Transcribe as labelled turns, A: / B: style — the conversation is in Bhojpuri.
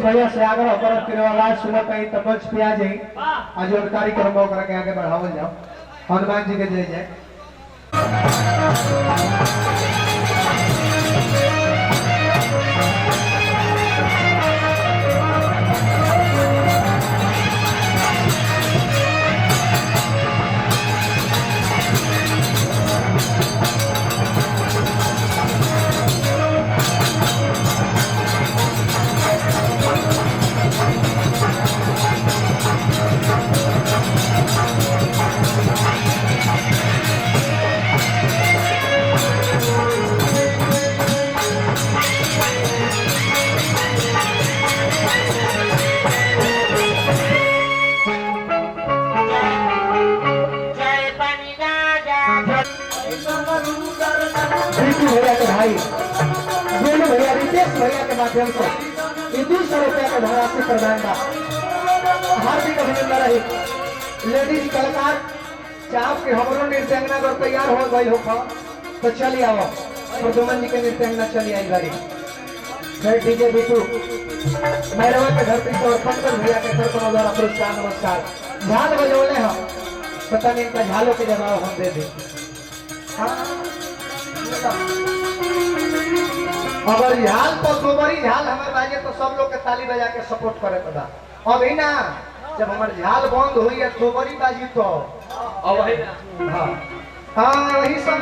A: भैया से आग्रह करब कि आवाज सुनत आई त मंच पे आ जाई आज और कार्यक्रम ओकरा के आगे बढ़ावल जाओ। हनुमान जी के जय जय। भैया के भाई दोनों भैया रितेश भैया के माध्यम से 200 रुपया का धनराशि प्रदान का हार्दिक अभिनंदन रही। लेडीज कलाकार चाप के हमारो नृत्यांगना अगर तैयार हो गई हो तो चलिए आओ प्रदुमन जी के नृत्यांगना चली आई गाड़ी फिर डीजे बिटू मैरवा के धरती पर पंकज भैया के सर को द्वारा पुरस्कार नमस्कार। झाल बजौले हम पता नहीं इनका झालों के जवाब हम दे दें। अगर झाल पर गोबरी झाल हमारे बाजे तो सब लोग के ताली बजा के सपोर्ट करे पड़ा। अभी ना जब हमारे झाल बंद हुई है गोबरी बाजी तो अब हाँ हाँ वही सब